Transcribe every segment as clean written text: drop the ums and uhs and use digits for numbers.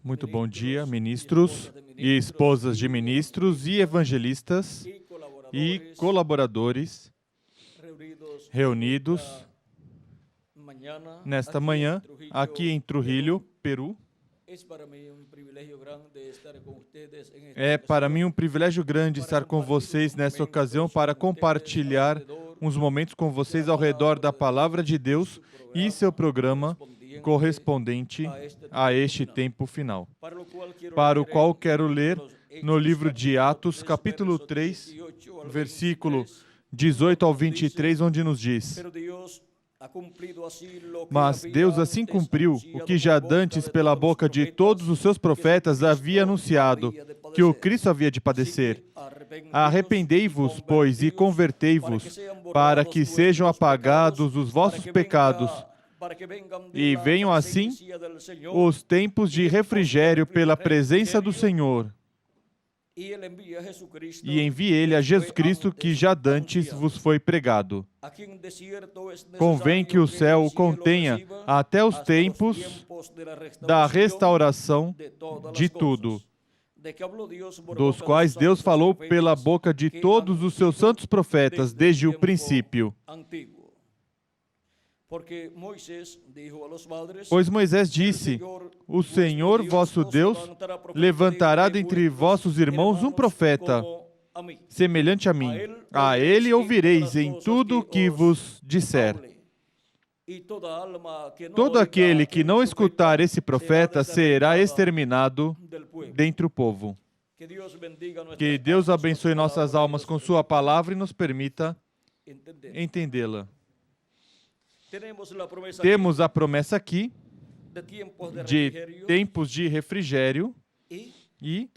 Muito bom dia, ministros e esposas de ministros e evangelistas e colaboradores reunidos nesta manhã aqui em Trujillo, Peru. É para mim um privilégio grande estar com vocês nesta ocasião para compartilhar uns momentos com vocês ao redor da Palavra de Deus e seu programa correspondente a este tempo final, para o qual quero ler no livro de Atos, capítulo 3, versículo 18 ao 23, onde nos diz: Mas Deus assim cumpriu o que já dantes pela boca de todos os seus profetas havia anunciado, que o Cristo havia de padecer. Arrependei-vos, pois, e convertei-vos, para que sejam apagados os vossos pecados, e venham assim os tempos de refrigério pela presença do Senhor. E envie ele a Jesus Cristo, que já dantes vos foi pregado. Convém que o céu o contenha até os tempos da restauração de tudo, dos quais Deus falou pela boca de todos os seus santos profetas desde o princípio. Pois Moisés disse: O Senhor vosso Deus levantará dentre vossos irmãos um profeta, semelhante a mim. A ele ouvireis em tudo o que vos disser. Todo aquele que não escutar esse profeta será exterminado dentre o povo. Que Deus abençoe nossas almas com sua palavra e nos permita entendê-la. Temos a promessa aqui de tempos de refrigério e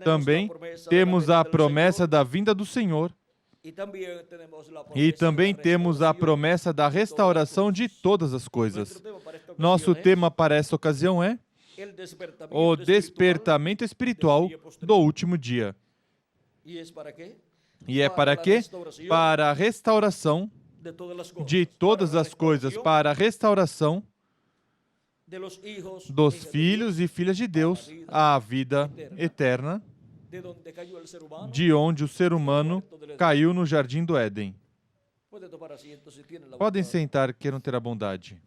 também temos a promessa da vinda do Senhor e também temos a promessa da restauração de todas as coisas. Nosso tema para essa ocasião é o despertamento espiritual do último dia. E é para quê? Para a restauração de todas as coisas, para a restauração dos filhos e filhas de Deus à vida eterna, de onde o ser humano caiu no jardim do Éden. Podem sentar, queiram ter a bondade.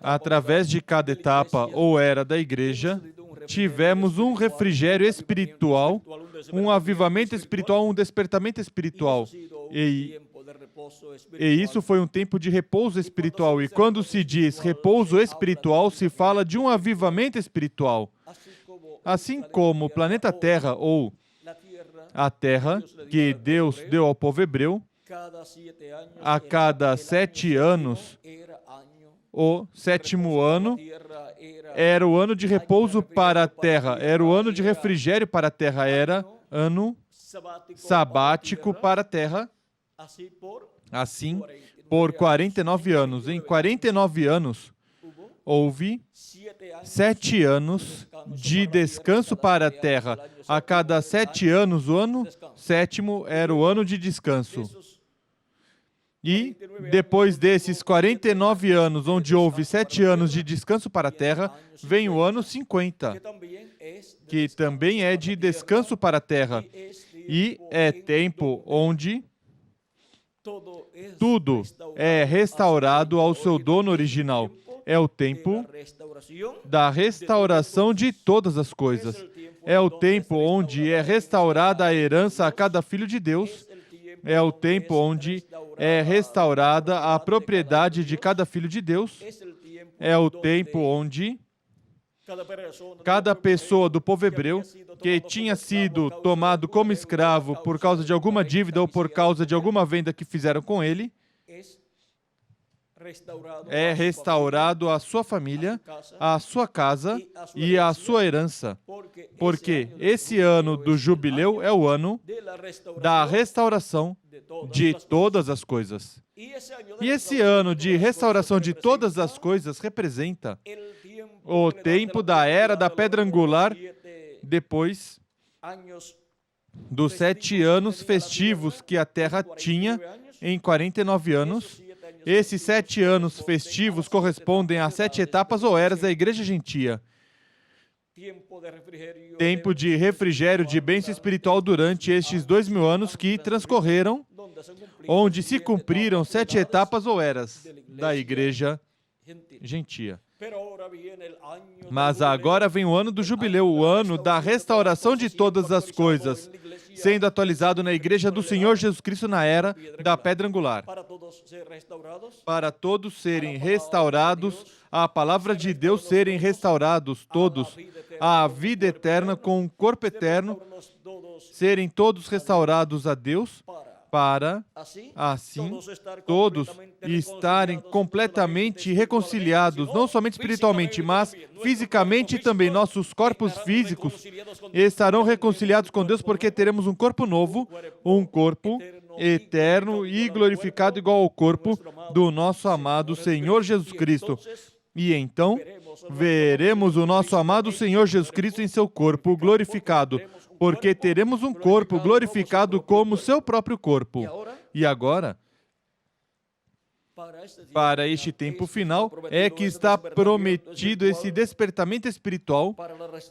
Através de cada etapa ou era da igreja, tivemos um refrigério espiritual, um avivamento espiritual, um despertamento espiritual. E isso foi um tempo de repouso espiritual. E quando se diz repouso espiritual, se fala de um avivamento espiritual. Assim como o planeta Terra, ou a Terra, que Deus deu ao povo hebreu, a cada 7 anos, o 7º ano era o ano de repouso para a terra, era o ano de refrigério para a terra, era ano sabático para a terra. Assim, por 49 anos. Em 49 anos, houve 7 anos de descanso para a terra. A cada 7 anos, o ano 7º era o ano de descanso. E, depois desses 49 anos, onde houve 7 anos de descanso para a terra, vem o ano 50, que também é de descanso para a terra. E é tempo onde tudo é restaurado ao seu dono original. É o tempo da restauração de todas as coisas. É o tempo onde é restaurada a herança a cada filho de Deus. É o tempo onde é restaurada a propriedade de cada filho de Deus. É o tempo onde cada pessoa do povo hebreu que tinha sido tomado como escravo por causa de alguma dívida ou por causa de alguma venda que fizeram com ele, é restaurado a sua família, a sua casa e a sua herança. Porque esse ano do jubileu é o ano da restauração de todas as coisas. E esse ano de restauração de todas as coisas representa o tempo da era da pedra angular, depois dos 7 anos festivos que a terra tinha em 49 anos. Esses 7 anos festivos correspondem às 7 etapas ou eras da igreja gentia. Tempo de refrigério, de bênção espiritual durante estes 2000 anos que transcorreram, onde se cumpriram 7 etapas ou eras da igreja gentia. Mas agora vem o ano do jubileu, o ano da restauração de todas as coisas, sendo atualizado na igreja do Senhor Jesus Cristo na era da pedra angular. Para todos serem restaurados, a palavra de Deus serem restaurados todos, a vida eterna com o corpo eterno, serem todos restaurados a Deus, para, assim, todos estarem completamente reconciliados, não somente espiritualmente, mas fisicamente também. Nossos corpos físicos estarão reconciliados com Deus, porque teremos um corpo novo, um corpo eterno e glorificado igual ao corpo do nosso amado Senhor Jesus Cristo. E então, veremos o nosso amado Senhor Jesus Cristo em seu corpo glorificado, porque teremos um corpo glorificado como seu próprio corpo. E agora, para este tempo final, é que está prometido esse despertamento espiritual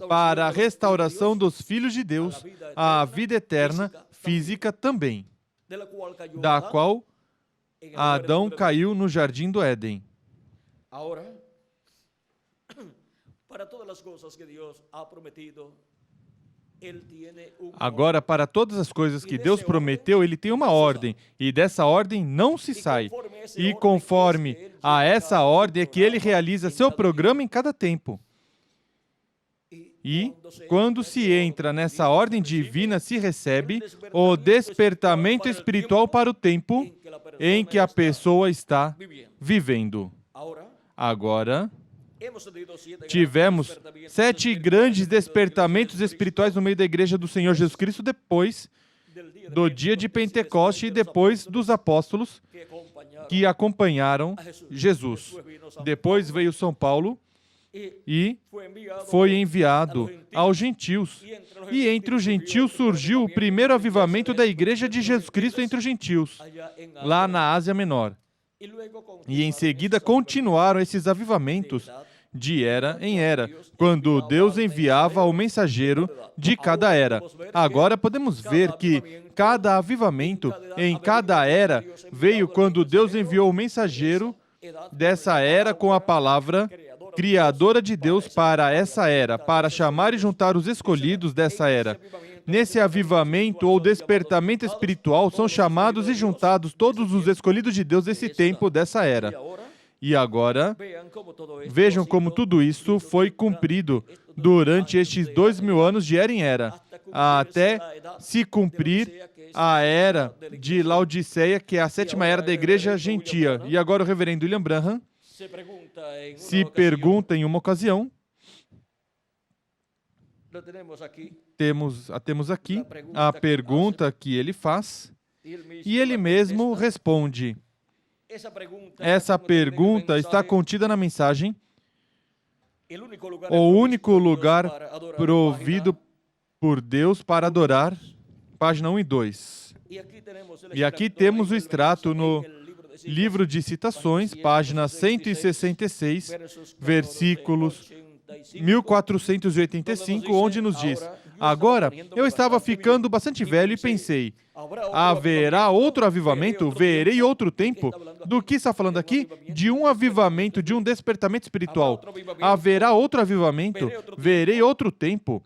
para a restauração dos filhos de Deus, a vida eterna, física também, da qual Adão caiu no jardim do Éden. Agora, para todas as coisas que Deus prometeu, Ele tem uma ordem, e dessa ordem não se sai. E conforme a essa ordem é que Ele realiza seu programa em cada tempo. E, quando se entra nessa ordem divina, se recebe o despertamento espiritual para o tempo em que a pessoa está vivendo. Agora, tivemos 7 grandes despertamentos espirituais no meio da igreja do Senhor Jesus Cristo, depois do dia de Pentecoste e depois dos apóstolos que acompanharam Jesus. Depois veio São Paulo e foi enviado aos gentios. E entre os gentios surgiu o primeiro avivamento da igreja de Jesus Cristo entre os gentios, lá na Ásia Menor. E em seguida continuaram esses avivamentos de era em era, quando Deus enviava o mensageiro de cada era. Agora podemos ver que cada avivamento em cada era veio quando Deus enviou o mensageiro dessa era com a palavra criadora de Deus para essa era, para chamar e juntar os escolhidos dessa era. Nesse avivamento ou despertamento espiritual são chamados e juntados todos os escolhidos de Deus desse tempo, dessa era. E agora, vejam como tudo isso foi cumprido durante estes 2000 anos de era em era, até se cumprir a era de Laodiceia, que é a 7ª era da igreja gentia. E agora o reverendo William Branham se pergunta em uma ocasião, temos aqui a pergunta que ele faz, e ele mesmo responde. Essa pergunta está contida na mensagem, o único lugar provido por Deus para adorar, página 1 e 2. E aqui temos o extrato no livro de citações, página 166, versículos 1485, onde nos diz: agora, eu estava ficando bastante velho e pensei, haverá outro avivamento? Verei outro tempo? Do que está falando aqui? De um avivamento, de um despertamento espiritual. Haverá outro avivamento? Verei outro tempo?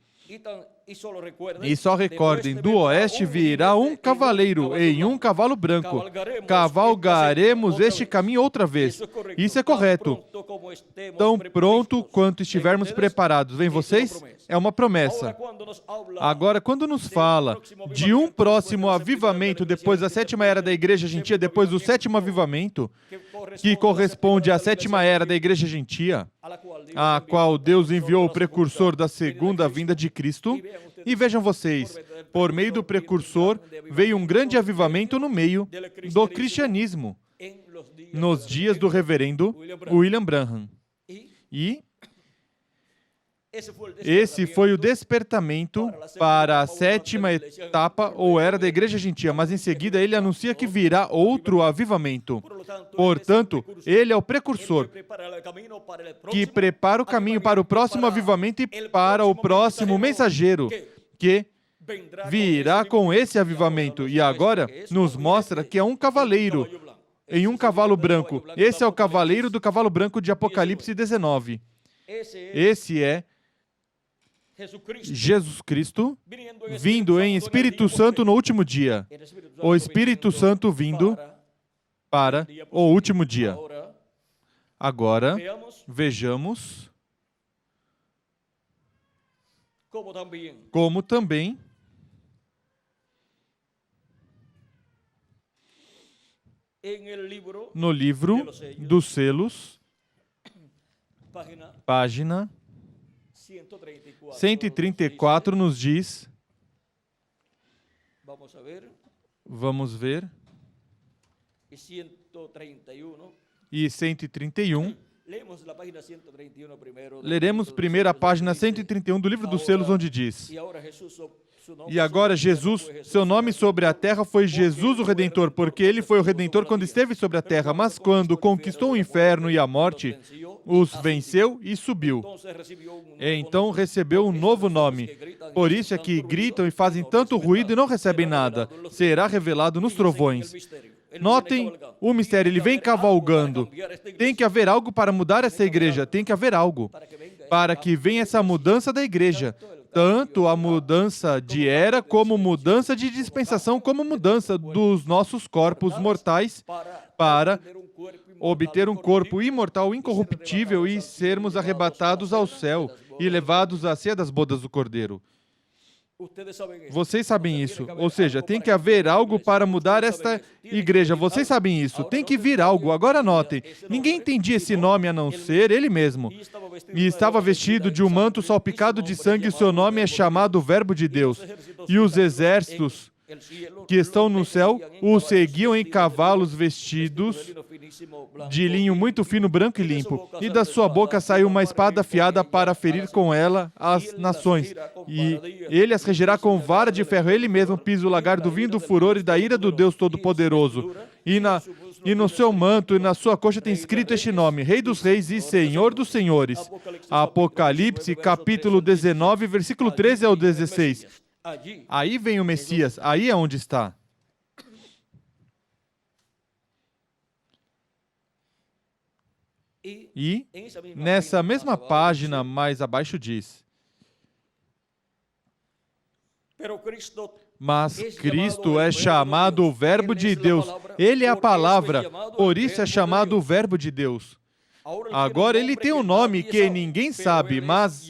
E só recordem, do oeste virá um cavaleiro em um cavalo branco. Cavalgaremos este caminho outra vez. Isso é correto. Tão pronto quanto estivermos preparados. Vem vocês? É uma promessa. Agora, quando nos fala de um próximo avivamento depois da 7ª era da igreja gentia, depois do 7º avivamento, que corresponde à 7ª era da igreja gentia, a qual Deus enviou o precursor da segunda vinda de Cristo. E vejam vocês, por meio do precursor, veio um grande avivamento no meio do cristianismo, nos dias do reverendo William Branham. E Esse foi o despertamento para a sétima etapa ou era da igreja gentia, mas em seguida ele anuncia que virá outro avivamento. Portanto, ele é o precursor que prepara o caminho para o próximo avivamento e para o próximo mensageiro que virá com esse avivamento. E agora nos mostra que é um cavaleiro em um cavalo branco. Esse é o cavaleiro do cavalo branco de Apocalipse 19. Esse é Jesus Cristo vindo em Espírito Santo no último dia. O Espírito Santo vindo para o último dia. Agora, vejamos como também no livro dos selos, página 134 nos diz, vamos ver, e 131, leremos primeiro a página 131 do livro dos selos, onde diz: E agora Jesus, seu nome sobre a terra foi Jesus o Redentor, porque ele foi o Redentor quando esteve sobre a terra, mas quando conquistou o inferno e a morte, os venceu e subiu. Então recebeu um novo nome. Por isso é que gritam e fazem tanto ruído e não recebem nada. Será revelado nos trovões. Notem o mistério, ele vem cavalgando. Tem que haver algo para mudar essa igreja, tem que haver algo para que venha essa mudança da igreja. Tanto a mudança de era, como mudança de dispensação, como mudança dos nossos corpos mortais para obter um corpo imortal, incorruptível e sermos arrebatados ao céu e levados à ceia das bodas do Cordeiro. Vocês sabem isso. Ou seja, tem que haver algo para mudar esta igreja. Vocês sabem isso. Tem que vir algo. Agora notem, ninguém entendia esse nome a não ser ele mesmo. E estava vestido de um manto salpicado de sangue, e seu nome é chamado Verbo de Deus. E os exércitos que estão no céu o seguiam em cavalos vestidos de linho muito fino, branco e limpo. E da sua boca saiu uma espada afiada para ferir com ela as nações. E ele as regerá com vara de ferro. Ele mesmo pisa o lagar do vinho do furor e da ira do Deus Todo-Poderoso. E no seu manto e na sua coxa tem escrito este nome: Rei dos Reis e Senhor dos Senhores. Apocalipse, capítulo 19, versículo 13 ao 16. Aí vem o Messias, aí é onde está. E nessa mesma página mais abaixo diz: Mas Cristo é chamado o Verbo de Deus. Ele é a palavra, por isso é chamado o Verbo de Deus. Agora ele tem um nome que ninguém sabe, mas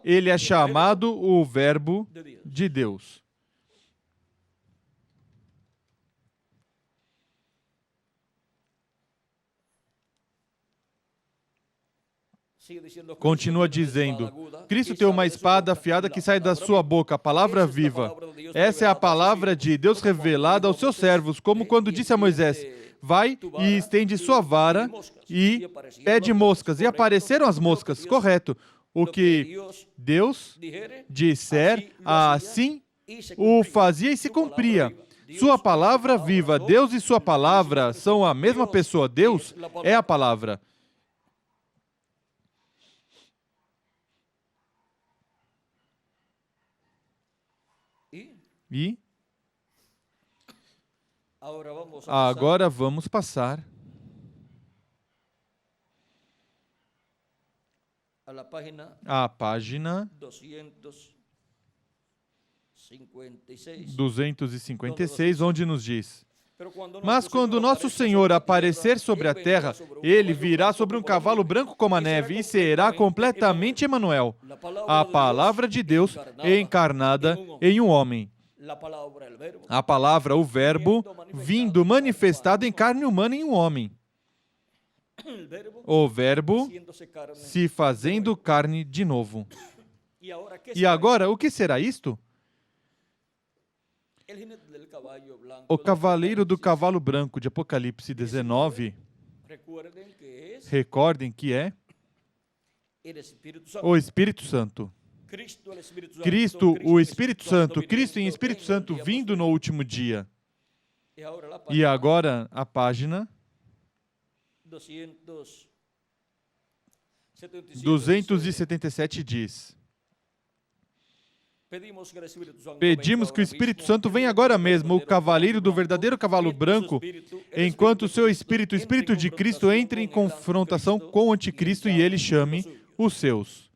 ele é chamado o Verbo de Deus. Continua dizendo: Cristo tem uma espada afiada que sai da sua boca, a palavra viva. Essa é a palavra de Deus revelada aos seus servos, como quando disse a Moisés: Vai e estende sua vara e pede moscas. E apareceram as moscas, correto. O que Deus disser, assim o fazia e se cumpria. Sua palavra viva. Deus e sua palavra são a mesma pessoa. Deus é a palavra. E agora vamos passar à página 256, onde nos diz: Mas quando nosso Senhor aparecer sobre a terra, ele virá sobre um cavalo branco como a neve e será completamente Emanuel, a palavra de Deus encarnada em um homem. A palavra, o Verbo, vindo manifestado em carne humana em um homem. O Verbo se fazendo carne de novo. E agora, o que será isto? O cavaleiro do cavalo branco de Apocalipse 19, recordem que é o Espírito Santo. Cristo, o Espírito Santo, Cristo em Espírito Santo vindo no último dia. E agora a página 277 diz: pedimos que o Espírito Santo venha agora mesmo, o cavaleiro do verdadeiro cavalo branco, enquanto o seu Espírito, o Espírito de Cristo, entre em confrontação com o anticristo e ele chame os seus.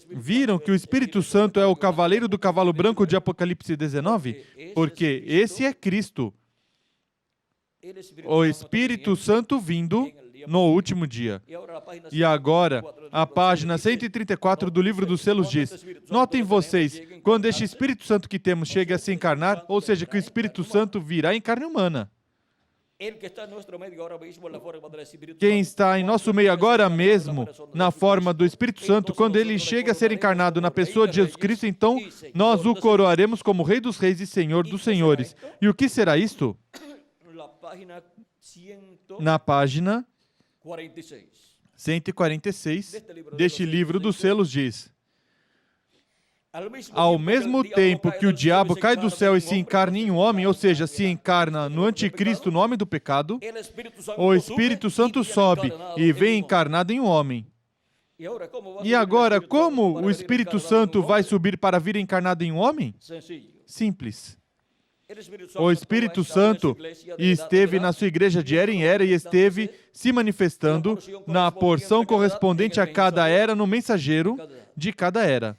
Viram que o Espírito Santo é o cavaleiro do cavalo branco de Apocalipse 19? Porque esse é Cristo, o Espírito Santo vindo no último dia. E agora, a página 134 do livro dos selos diz: notem vocês, quando este Espírito Santo que temos chega a se encarnar, ou seja, que o Espírito Santo virá em carne humana. Quem está em nosso meio agora mesmo, na forma do Espírito Santo, quando ele chega a ser encarnado na pessoa de Jesus Cristo, então nós o coroaremos como Rei dos Reis e Senhor dos Senhores. E o que será isto? Na página 146 deste livro dos selos diz: ao mesmo tempo que o diabo cai do céu e se encarna em um homem, ou seja, se encarna no anticristo, no homem do pecado, o Espírito Santo sobe e vem encarnado em um homem. E agora, como o Espírito Santo vai subir para vir encarnado em um homem? Simples. O Espírito Santo esteve na sua igreja de era em era e esteve se manifestando na porção correspondente a cada era no mensageiro de cada era.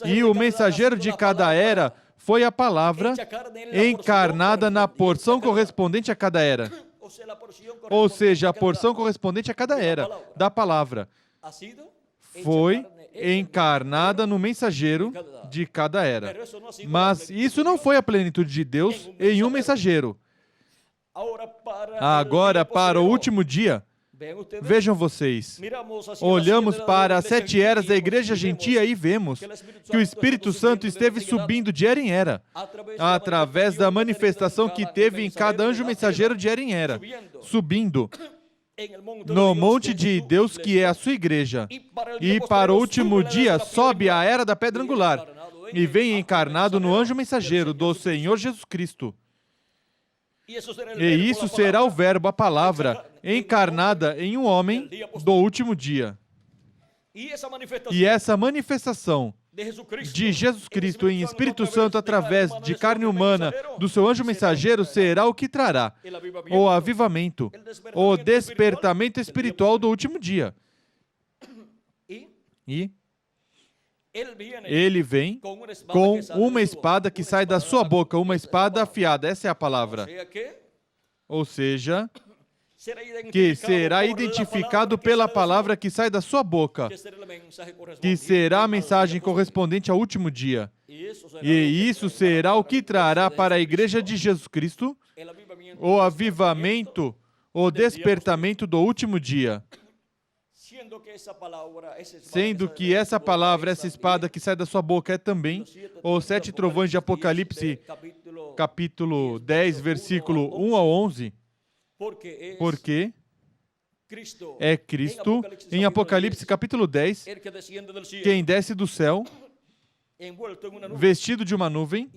E o mensageiro de cada era foi a palavra encarnada na porção correspondente a cada era. Ou seja, a porção correspondente a cada era da palavra foi encarnada no mensageiro de cada era. Mas isso não foi a plenitude de Deus em um mensageiro. Agora, para o último dia, vejam vocês, olhamos para as 7 eras da igreja gentia e vemos que o Espírito Santo esteve subindo de era em era, através da manifestação que teve em cada anjo mensageiro de era em era, subindo no monte de Deus, que é a sua igreja. E para o último dia, sobe a era da pedra angular e vem encarnado no anjo mensageiro do Senhor Jesus Cristo. E isso será o verbo, a palavra, encarnada em um homem do último dia. E essa manifestação de Jesus Cristo em Espírito Santo através de carne humana do seu anjo mensageiro será o que trará o avivamento, o despertamento espiritual do último dia. E ele vem com uma espada que sai da sua boca, uma espada afiada, essa é a palavra. Ou seja, que será identificado pela palavra que sai da sua boca, que será a mensagem correspondente ao último dia. E isso será o que trará para a igreja de Jesus Cristo o avivamento, o despertamento do último dia. Sendo que essa palavra, essa espada que sai da sua boca é também os 7 trovões de Apocalipse, capítulo 10, versículo 1 ao 11, porque é Cristo, em Apocalipse capítulo 10, quem desce do céu, vestido de uma nuvem,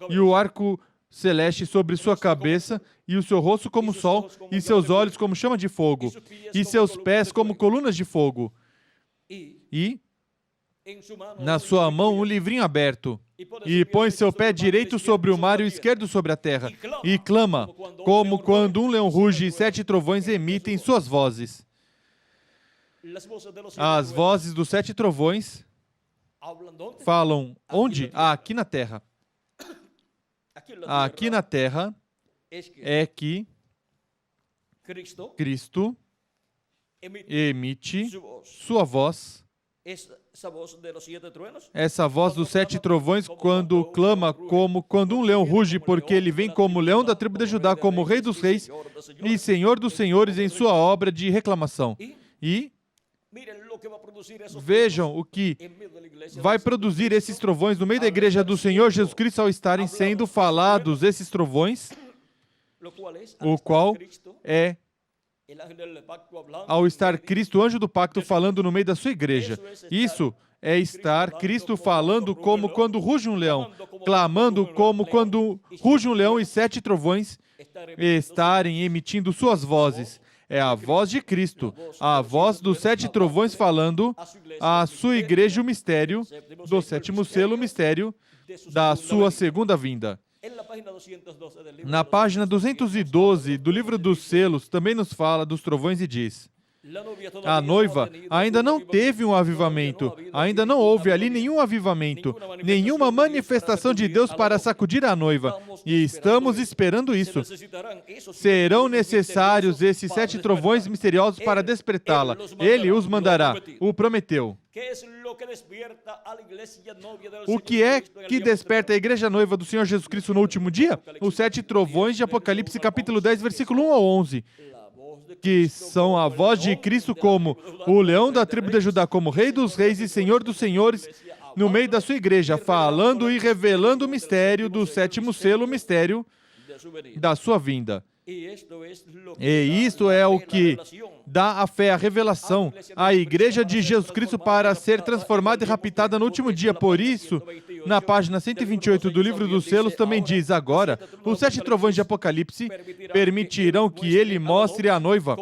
e o arco celeste sobre sua cabeça, e o seu rosto como o sol, e seus olhos como chama de fogo, e seus pés como colunas de fogo. E na sua mão um livrinho aberto, e põe seu pé direito sobre o mar e o esquerdo sobre a terra, e clama, como quando um leão ruge e 7 trovões emitem suas vozes. As vozes dos 7 trovões falam onde? Aqui na terra. Aqui na terra é que Cristo emite sua voz. Essa voz dos 7 trovões, quando clama como quando um leão ruge, porque ele vem como leão da tribo de Judá, como Rei dos Reis e Senhor dos Senhores em sua obra de reclamação. E vejam o que vai produzir esses trovões no meio da igreja do Senhor Jesus Cristo ao estarem sendo falados esses trovões, o qual é ao estar Cristo, anjo do pacto, falando no meio da sua igreja. Isso é estar Cristo falando como quando ruge um leão, clamando como quando ruge um leão e 7 trovões estarem emitindo suas vozes. É a voz de Cristo, a voz dos 7 trovões falando à sua igreja o mistério do 7º selo, o mistério da sua segunda vinda. Na página 212 do livro dos selos, também nos fala dos trovões e diz: a noiva ainda não teve um avivamento, ainda não houve ali nenhum avivamento, nenhuma manifestação de Deus para sacudir a noiva, e estamos esperando isso. Serão necessários esses 7 trovões misteriosos para despertá-la. Ele os mandará, o prometeu. O que é que desperta a igreja noiva do Senhor Jesus Cristo no último dia? Os 7 trovões de Apocalipse, capítulo 10, versículo 1 ao 11. Que são a voz de Cristo como o leão da tribo de Judá, como Rei dos Reis e Senhor dos Senhores, no meio da sua igreja, falando e revelando o mistério do 7º selo, o mistério da sua vinda. E isto é o que dá a fé, a revelação, à igreja de Jesus Cristo para ser transformada e raptada no último dia. Por isso, na página 128 do livro dos selos também diz: agora, os 7 trovões de Apocalipse permitirão que ele mostre à noiva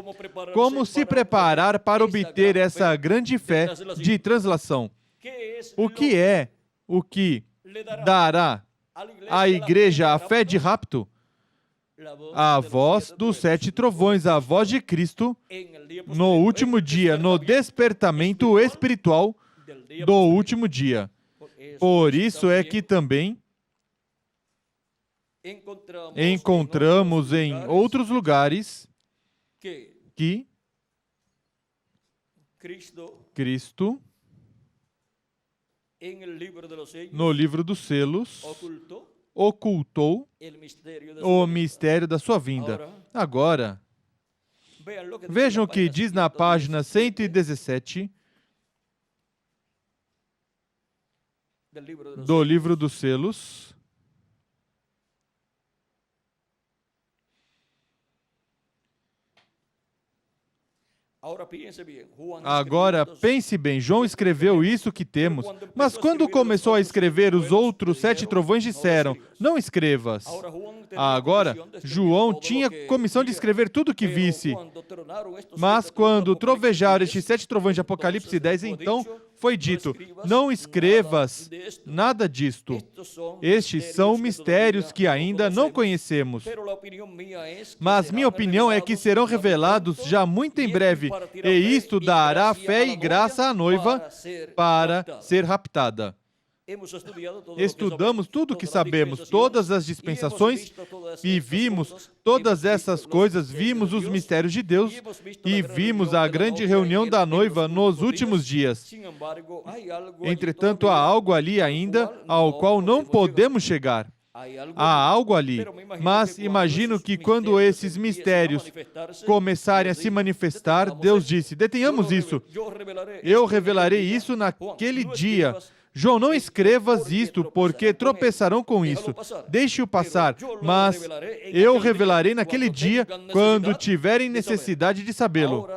como se preparar para obter essa grande fé de translação. O que é o que dará à igreja a fé de rapto? A voz dos 7 trovões, a voz de Cristo no último dia, no despertamento espiritual do último dia. Por isso é que também encontramos em outros lugares que Cristo, no livro dos selos, ocultou o mistério da sua vinda. Agora, vejam o que diz na página 117 do livro dos selos. Agora, pense bem, João escreveu isso que temos, mas quando começou a escrever, os outros 7 trovões disseram: não escrevas. Agora, João tinha comissão de escrever tudo o que visse, mas quando trovejaram estes 7 trovões de Apocalipse 10, então foi dito: não escrevas nada disto. Estes são mistérios que ainda não conhecemos. Mas minha opinião é que serão revelados já muito em breve, e isto dará fé e graça à noiva para ser raptada. Estudamos tudo o que sabemos, todas as dispensações, e vimos todas essas coisas, vimos os mistérios de Deus e vimos a grande reunião da noiva nos últimos dias. Entretanto, há algo ali ainda ao qual não podemos chegar. Há algo ali, mas imagino que quando esses mistérios começarem a se manifestar, Deus disse: detenhamos isso, eu revelarei isso naquele dia. João, não escrevas isto, porque tropeçarão com isso. Deixe-o passar, mas eu revelarei naquele dia, quando tiverem necessidade de sabê-lo.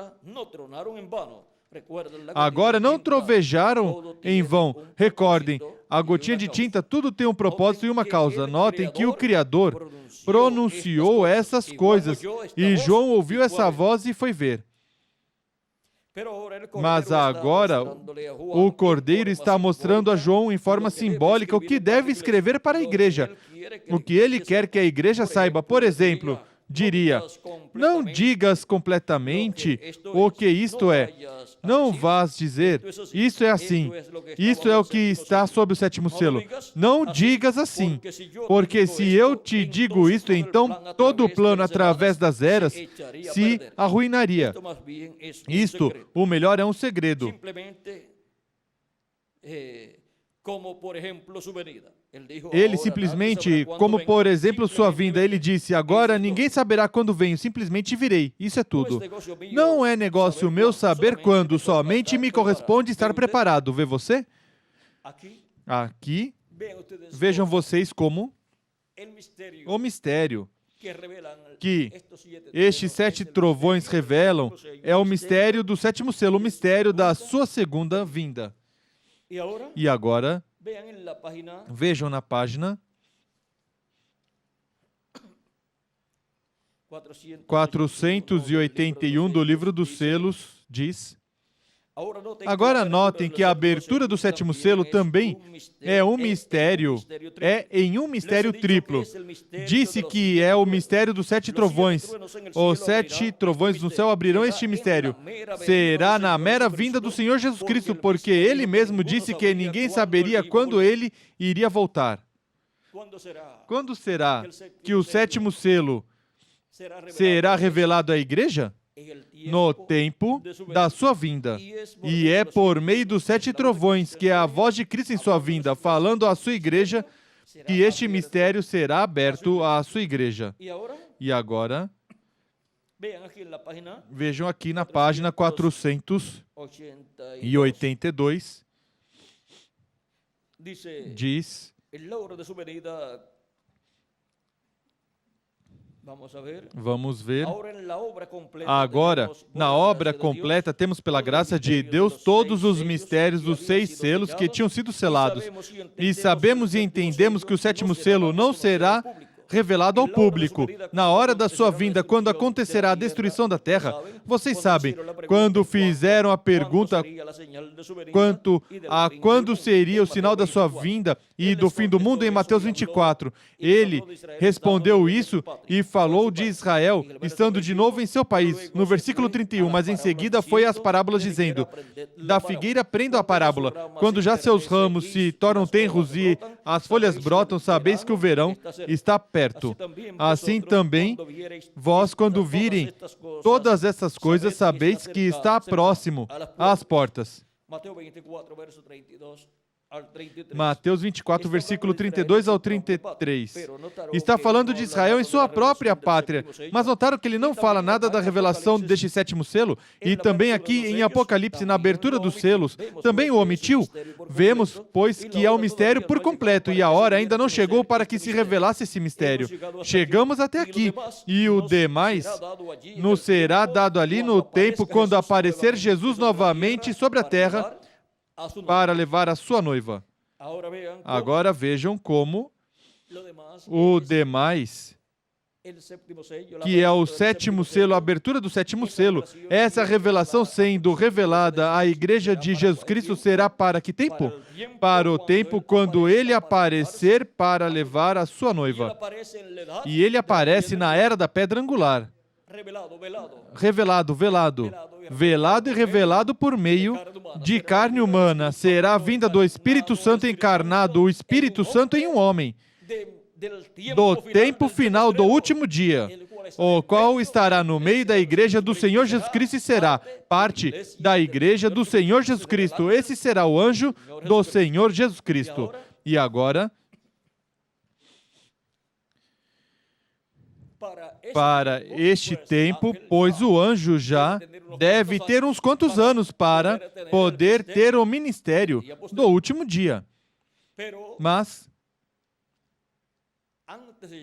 Agora, não trovejaram em vão. Recordem, a gotinha de tinta, tudo tem um propósito e uma causa. Notem que o Criador pronunciou essas coisas, e João ouviu essa voz e foi ver. Mas agora, o Cordeiro está mostrando a João em forma simbólica o que deve escrever para a igreja. O que ele quer que a igreja saiba. Por exemplo, diria: não digas completamente o que isto é. Não vás dizer, isto é assim. Isto é o que está sob o 7º selo. Não digas assim, porque se eu te digo isto, então todo o plano através das eras se arruinaria. Isto, o melhor, é um segredo. Ele simplesmente, como por exemplo sua vinda, ele disse: agora ninguém saberá quando venho, simplesmente virei. Isso é tudo. Não é negócio meu saber quando, somente me corresponde estar preparado. Vê você? Aqui, vejam vocês como o mistério que estes 7 trovões revelam é o mistério do 7º selo, o mistério da sua segunda vinda. E agora, vejam na página 481 do livro dos selos, diz: agora notem que a abertura do 7º selo também é um mistério, em um mistério triplo. Disse que é o mistério dos 7 trovões. Os 7 trovões no céu abrirão este mistério. Será na mera vinda do Senhor Jesus Cristo, porque Ele mesmo disse que ninguém saberia quando Ele iria voltar. Quando será que o 7º selo será revelado à igreja? No tempo da sua vinda. E é por meio dos 7 trovões, que é a voz de Cristo em sua vinda, falando à sua igreja, que este mistério será aberto à sua igreja. E agora, vejam aqui na página 482, diz: vamos ver. Agora, na obra completa, temos pela graça de Deus todos os mistérios dos 6 selos que tinham sido selados. E sabemos e entendemos que o 7º selo não será revelado ao público. Na hora da sua vinda, quando acontecerá a destruição da terra, vocês sabem, quando fizeram a pergunta quanto a quando seria o sinal da sua vinda e do fim do mundo em Mateus 24, ele respondeu isso e falou de Israel, estando de novo em seu país, no versículo 31, mas em seguida foi às parábolas dizendo: da figueira aprendam a parábola, quando já seus ramos se tornam tenros e as folhas brotam, sabeis que o verão está perto. Assim também, vós, quando virem todas essas coisas, sabeis que está próximo às portas. Mateus 24, versículo 32 ao 33. Está falando de Israel em sua própria pátria. Mas notaram que ele não fala nada da revelação deste 7º selo? E também aqui em Apocalipse, na abertura dos selos, também o omitiu? Vemos, pois, que é um mistério por completo e a hora ainda não chegou para que se revelasse esse mistério. Chegamos até aqui e o demais nos será dado ali no tempo quando aparecer Jesus novamente sobre a terra para levar a sua noiva. Agora vejam como o demais, que é o 7º selo, a abertura do 7º selo, essa revelação sendo revelada à igreja de Jesus Cristo será para que tempo? Para o tempo quando ele aparecer para levar a sua noiva. E ele aparece na era da pedra angular. Revelado, velado e revelado por meio de carne humana. Será a vinda do Espírito Santo encarnado, o Espírito Santo em um homem, do tempo final do último dia, o qual estará no meio da igreja do Senhor Jesus Cristo e será parte da igreja do Senhor Jesus Cristo. Esse será o anjo do Senhor Jesus Cristo. E agora, para este tempo, pois o anjo já deve ter uns quantos anos para poder ter o ministério do último dia. Mas,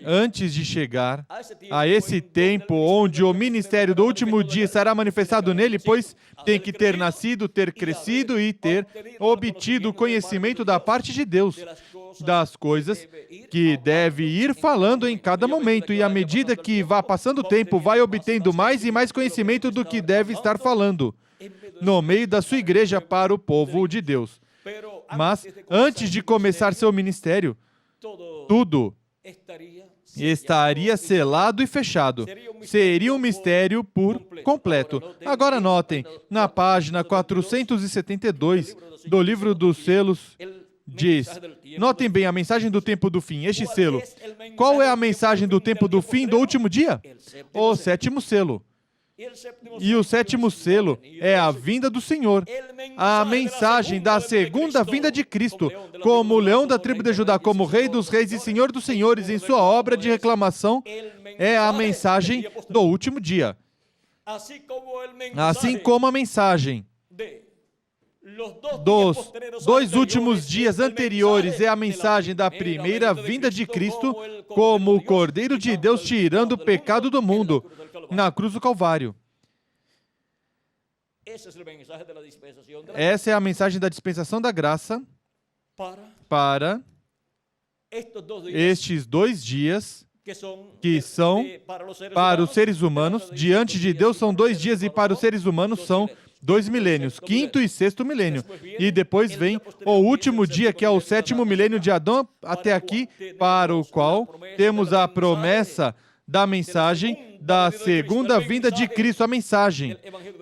antes de chegar a esse tempo onde o ministério do último dia será manifestado nele, pois tem que ter nascido, ter crescido e ter obtido o conhecimento da parte de Deus, das coisas que deve ir falando em cada momento, e à medida que vá passando o tempo, vai obtendo mais e mais conhecimento do que deve estar falando no meio da sua igreja para o povo de Deus. Mas, antes de começar seu ministério, tudo estaria selado e fechado. Seria um mistério por completo. Agora notem, na página 472 do livro dos selos, diz, notem bem a mensagem do tempo do fim, este selo. Qual é a mensagem do tempo do fim do último dia? O 7º selo. E o 7º selo é a vinda do Senhor, a mensagem da segunda vinda de Cristo, como o leão da tribo de Judá, como Rei dos Reis e Senhor dos Senhores, em sua obra de reclamação, é a mensagem do último dia. Assim como a mensagem dos 2 últimos dias anteriores é a mensagem da primeira vinda de Cristo como o Cordeiro de Deus tirando o pecado do mundo na cruz do Calvário. Essa é a mensagem da dispensação da graça para estes 2 dias que são para os seres humanos. Diante de Deus são 2 dias e para os seres humanos são 2 milênios, 5º e 6º milênio. E depois vem o último dia, que é o 7º milênio de Adão até aqui, para o qual temos a promessa da mensagem da segunda vinda de Cristo, a mensagem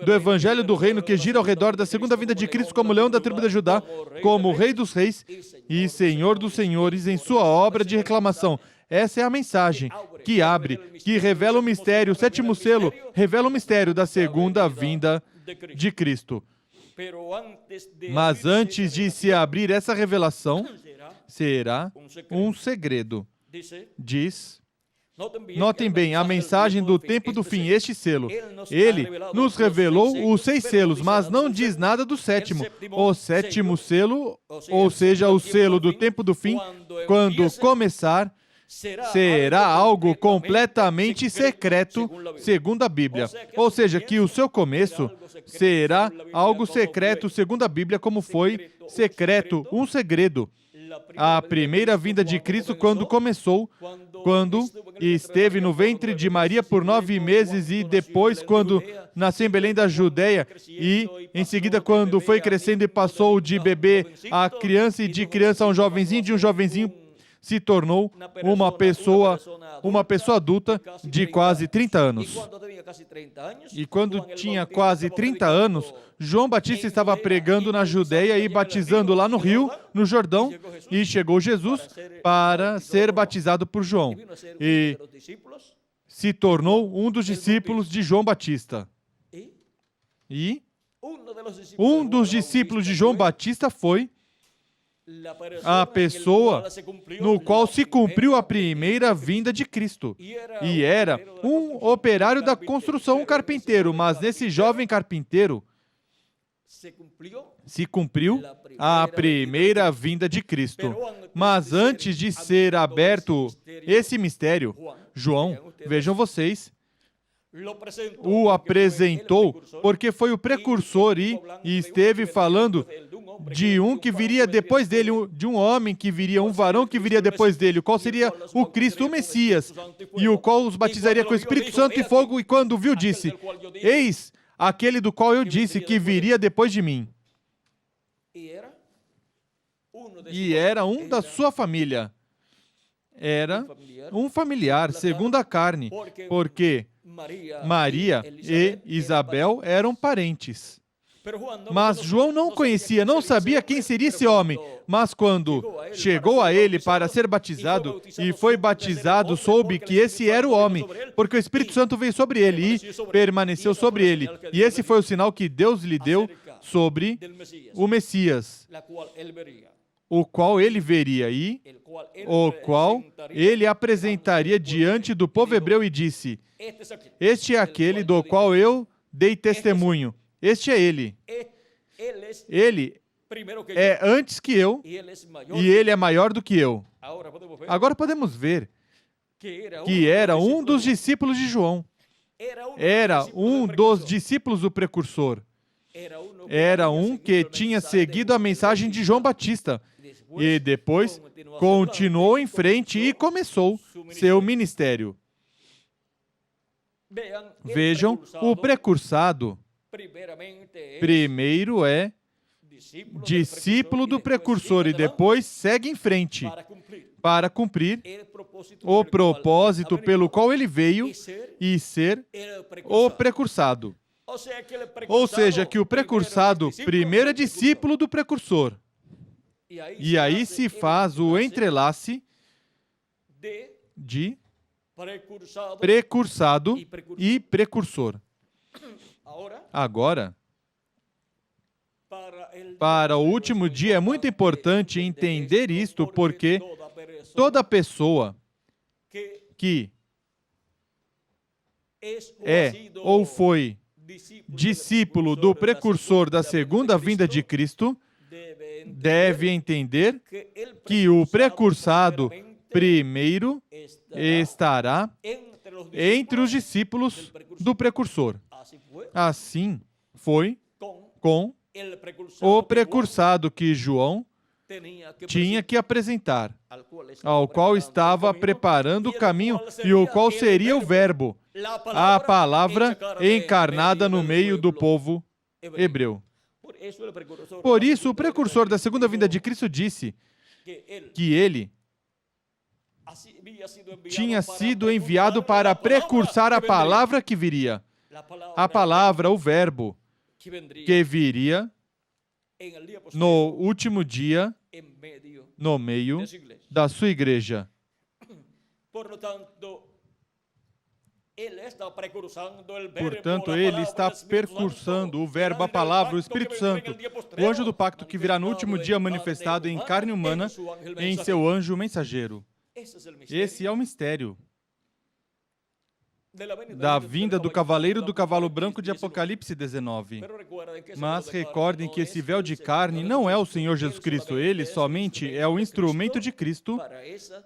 do Evangelho do Reino que gira ao redor da segunda vinda de Cristo como leão da tribo de Judá, como Rei dos Reis e Senhor dos Senhores em sua obra de reclamação. Essa é a mensagem que abre, que revela o mistério, o 7º selo, revela o mistério da segunda vinda de Cristo. Mas antes de se abrir essa revelação, será um segredo. Diz, notem bem, a mensagem do tempo do fim, este selo. Ele nos revelou os 6 selos, mas não diz nada do 7º. O 7º selo, ou seja, o selo do tempo do fim, quando começar, será algo completamente secreto, segundo a Bíblia. Ou seja, que o seu começo será algo secreto, segundo a Bíblia, como foi secreto, um segredo. A primeira vinda de Cristo, quando começou, quando esteve no ventre de Maria por 9 meses e depois, quando nasceu em Belém da Judéia e, em seguida, quando foi crescendo e passou de bebê a criança e de criança a um jovenzinho, de um jovenzinho se tornou uma pessoa adulta de quase 30 anos. E quando tinha quase 30 anos, João Batista estava pregando na Judéia e batizando lá no rio, no Jordão, e chegou Jesus para ser batizado por João. E se tornou um dos discípulos de João Batista. E um dos discípulos de João Batista foi a pessoa no qual se cumpriu a primeira vinda de Cristo. E era um operário da construção, um carpinteiro, mas nesse jovem carpinteiro se cumpriu a primeira vinda de Cristo. Mas antes de ser aberto esse mistério, João, vejam vocês, o apresentou porque foi o precursor e esteve falando de um que viria depois dele, de um homem que viria, um varão que viria depois dele, o qual seria o Cristo, o Messias, e o qual os batizaria com o Espírito Santo e fogo, e quando viu, disse, eis aquele do qual eu disse que viria depois de mim. E era um da sua família. Era um familiar, segundo a carne, porque Maria e Isabel eram parentes. Mas João não conhecia, não sabia quem seria esse homem. Mas quando chegou a ele para ser batizado e foi batizado, soube que esse era o homem, porque o Espírito Santo veio sobre ele e permaneceu sobre ele. E esse foi o sinal que Deus lhe deu sobre o Messias, o qual ele veria e o qual ele apresentaria diante do povo hebreu e disse, este é aquele do qual eu dei testemunho. Este é ele. Ele é antes que eu e ele é maior do que eu. Agora podemos ver que era um dos discípulos de João. Era um dos discípulos do precursor. Era um que tinha seguido a mensagem de João Batista. E depois continuou em frente e começou seu ministério. Vejam, o precursado primeiro é discípulo do precursor e depois segue em frente para cumprir o propósito pelo qual ele veio e ser o precursado. Ou seja, que o precursado primeiro é discípulo do precursor. E aí se faz o entrelace de precursado e precursor. Agora, para o último dia é muito importante entender isto, porque toda pessoa que é ou foi discípulo do precursor da segunda vinda de Cristo deve entender que o precursado primeiro estará entre os discípulos do precursor. Assim foi com o precursado que João tinha que apresentar, ao qual estava preparando o caminho e o qual seria o Verbo, a palavra encarnada no meio do povo hebreu. Por isso, o precursor da segunda vinda de Cristo disse que ele tinha sido enviado para precursar a palavra que viria. A palavra, o Verbo, que viria no último dia, no meio da sua igreja. Portanto, ele está precursando o Verbo, a palavra, o Espírito Santo, o anjo do pacto que virá no último dia manifestado em carne humana em seu anjo mensageiro. Esse é o mistério da vinda do cavaleiro do cavalo branco de Apocalipse 19. Mas recordem que esse véu de carne não é o Senhor Jesus Cristo. Ele somente é o instrumento de Cristo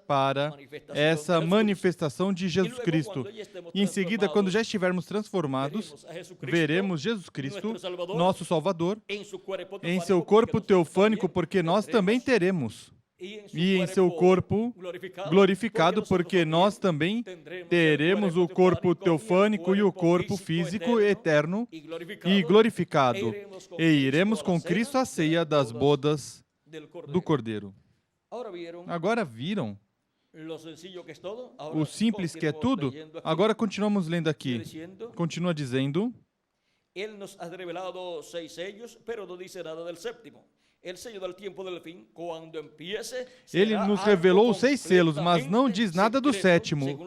para essa manifestação de Jesus Cristo. E em seguida, quando já estivermos transformados, veremos Jesus Cristo, nosso Salvador, em seu corpo teofânico, porque nós também teremos. E em seu corpo glorificado, porque nós também teremos o corpo teofânico e o corpo físico eterno e glorificado. E iremos com Cristo à ceia das bodas do Cordeiro. Agora viram o simples que é tudo? Agora continuamos lendo aqui. Continua dizendo: Ele nos ha revelado 6 sellos, pero não diz nada del sétimo. Ele nos revelou os 6 selos, mas não diz nada do sétimo.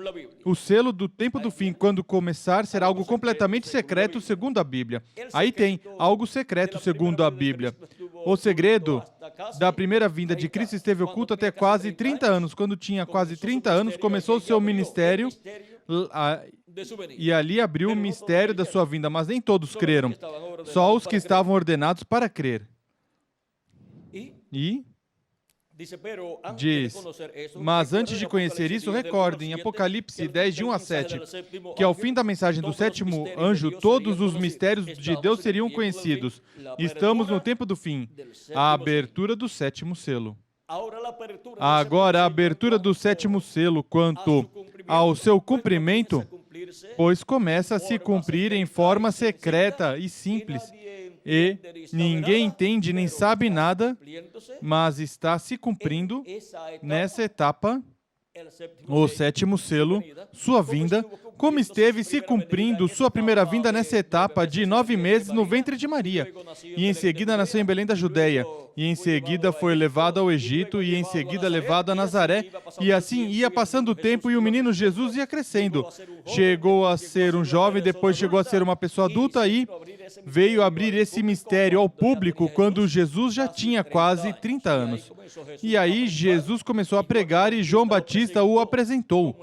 O selo do tempo do fim, quando começar, será algo completamente secreto, segundo a Bíblia. Aí tem algo secreto, segundo a Bíblia. O segredo da primeira vinda de Cristo esteve oculto até quase 30 anos. Quando tinha quase 30 anos, começou o seu ministério e ali abriu o mistério da sua vinda, mas nem todos creram. Só os que estavam ordenados para crer. E diz, mas antes de conhecer isso, recordem, Apocalipse 10, de 1 a 7, que ao fim da mensagem do sétimo anjo, todos os mistérios de Deus seriam conhecidos. Estamos no tempo do fim, a abertura do sétimo selo. Agora, a abertura do sétimo selo, quanto ao seu cumprimento, pois começa a se cumprir em forma secreta e simples, e ninguém entende nem sabe nada, mas está se cumprindo nessa etapa, o sétimo selo, sua vinda, como esteve se cumprindo sua primeira vinda nessa etapa de 9 meses no ventre de Maria. E em seguida nasceu em Belém da Judéia, e em seguida foi levado ao Egito, e em seguida levado a Nazaré, e assim ia passando o tempo e o menino Jesus ia crescendo. Chegou a ser um jovem, depois chegou a ser uma pessoa adulta e veio abrir esse mistério ao público quando Jesus já tinha quase 30 anos. E aí Jesus começou a pregar e João Batista o apresentou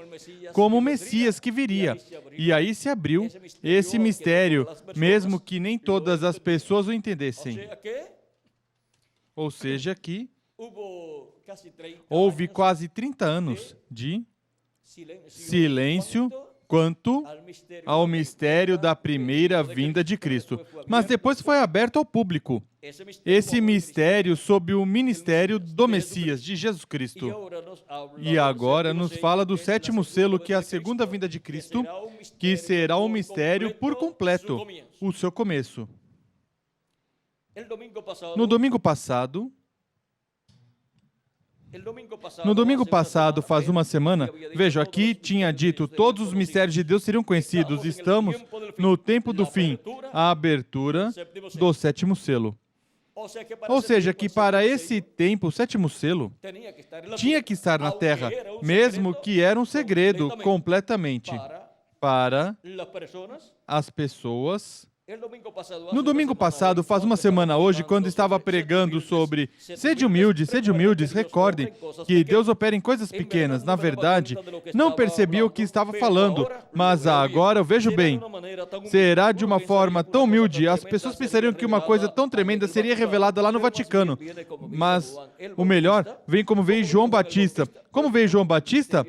como o Messias que viria. E aí se abriu esse mistério, mesmo que nem todas as pessoas o entendessem. Ou seja, que houve quase 30 anos de silêncio quanto ao mistério da primeira vinda de Cristo. Mas depois foi aberto ao público esse mistério sob o ministério do Messias, de Jesus Cristo. E agora nos fala do sétimo selo, que é a segunda vinda de Cristo, que será um mistério por completo, o seu começo. No domingo passado, faz uma semana, veja, aqui tinha dito, todos os mistérios de Deus seriam conhecidos. Estamos no tempo do fim, a abertura do sétimo selo. Ou seja, que para esse tempo, o sétimo selo tinha que estar na terra, mesmo que era um segredo completamente para as pessoas No domingo passado, faz uma semana hoje, quando estava pregando sobre sede humildes, recordem que Deus opera em coisas pequenas. Na verdade, não percebi o que estava falando, mas agora eu vejo bem. Será de uma forma tão humilde, as pessoas pensariam que uma coisa tão tremenda seria revelada lá no Vaticano. Mas o melhor vem como veio João Batista. Como veio João Batista?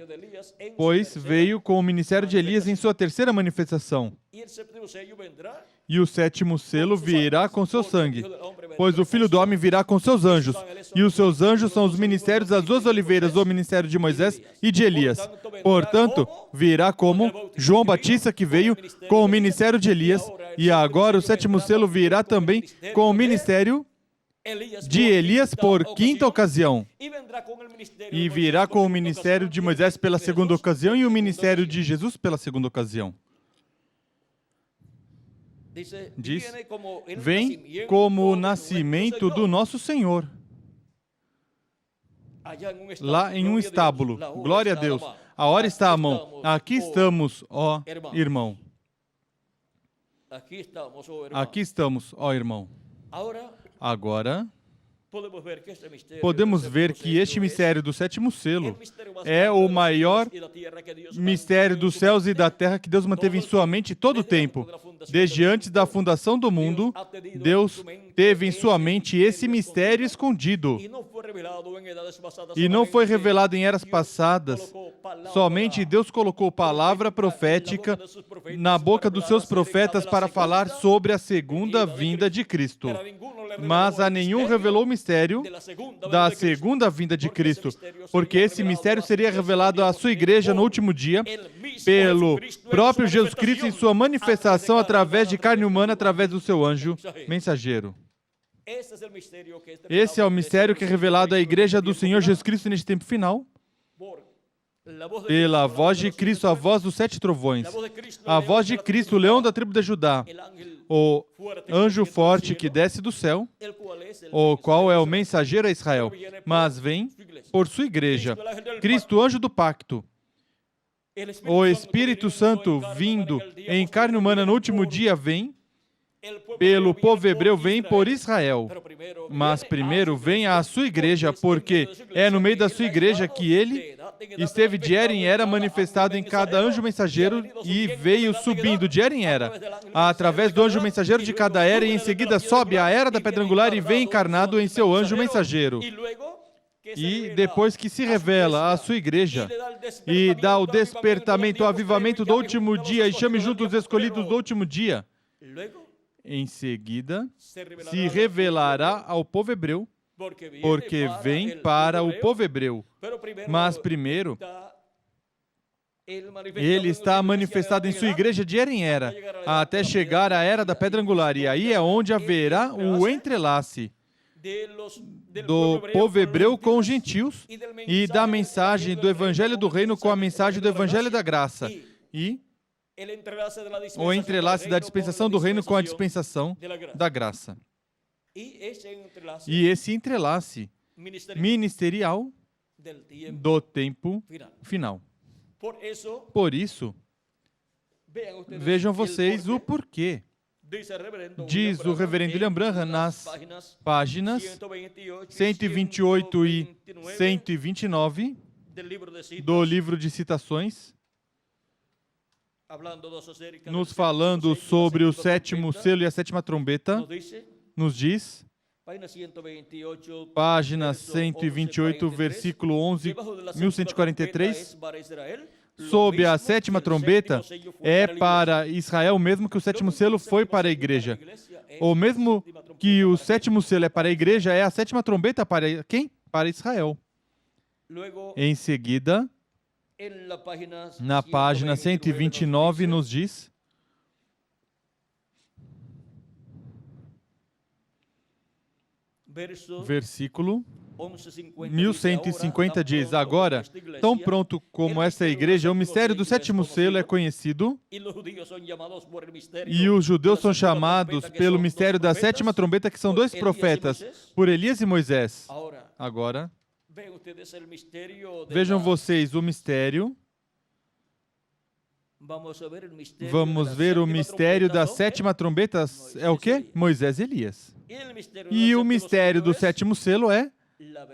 Pois veio com o ministério de Elias em sua terceira manifestação. E o sétimo selo virá com seu sangue, pois o Filho do Homem virá com seus anjos, e os seus anjos são os ministérios das duas oliveiras, o ministério de Moisés e de Elias. Portanto, virá como João Batista, que veio com o ministério de Elias, e agora o sétimo selo virá também com o ministério de Elias por quinta ocasião, e virá com o ministério de Moisés pela segunda ocasião e o ministério de Jesus pela segunda ocasião. Diz, vem como o nascimento do nosso Senhor, lá em um estábulo. Glória a Deus. A hora está à mão. Aqui estamos, ó irmão. Aqui estamos, ó irmão. Agora, podemos ver que este mistério do sétimo selo é o maior mistério dos céus e da terra que Deus manteve em sua mente todo o tempo. Desde antes da fundação do mundo, Deus teve em sua mente esse mistério escondido. E não foi revelado em eras passadas. Somente Deus colocou palavra profética na boca dos seus profetas para falar sobre a segunda vinda de Cristo. Mas a nenhum revelou o mistério da segunda vinda de Cristo, porque esse mistério seria revelado à sua igreja no último dia pelo próprio Jesus Cristo em sua manifestação através de carne humana, através do seu anjo mensageiro. Esse é o mistério que é revelado à igreja do Senhor Jesus Cristo neste tempo final, pela voz de Cristo, a voz dos 7 trovões, a voz de Cristo, o leão da tribo de Judá, o anjo forte que desce do céu, o qual é o mensageiro a Israel, mas vem por sua igreja. Cristo, anjo do pacto, o Espírito Santo vindo em carne humana no último dia vem, pelo povo hebreu vem por Israel, mas primeiro vem à sua igreja, porque é no meio da sua igreja que ele esteve de era em era manifestado em cada anjo mensageiro e veio subindo de era em era, através do anjo mensageiro de cada era, e em seguida sobe a era da pedra angular e vem encarnado em seu anjo mensageiro. E depois que se revela à sua igreja e dá o despertamento, o avivamento do último dia e chame junto os escolhidos do último dia, em seguida se revelará ao povo hebreu, porque vem para o povo hebreu. Mas primeiro, ele está manifestado em sua igreja de era em era, até chegar à era da pedra angular. E aí é onde haverá o entrelace do povo hebreu com os gentios e da mensagem do evangelho do reino com a mensagem do evangelho da graça. E o entrelace da dispensação do reino com a dispensação da graça. E esse entrelace ministerial do tempo final. Por isso, vejam vocês o porquê. Diz o reverendo William Branham nas páginas 128 e 129 do livro de citações, nos falando sobre o sétimo selo e a sétima trombeta, nos diz, página 128, versículo 11, 1143, sob a sétima trombeta, é para Israel o mesmo que o sétimo selo foi para a igreja. O mesmo que o sétimo selo é para a igreja, é a sétima trombeta para quem? Para Israel. Em seguida, na página 129, nos diz, versículo 1150 diz, agora, tão pronto como essa igreja, o mistério do sétimo selo é conhecido e os judeus são chamados pelo mistério da sétima trombeta, que são 2 profetas, por Elias e Moisés. Agora, vejam vocês o mistério Vamos ver o mistério da sétima trombeta. É o quê? Moisés e Elias. E o mistério do sétimo selo é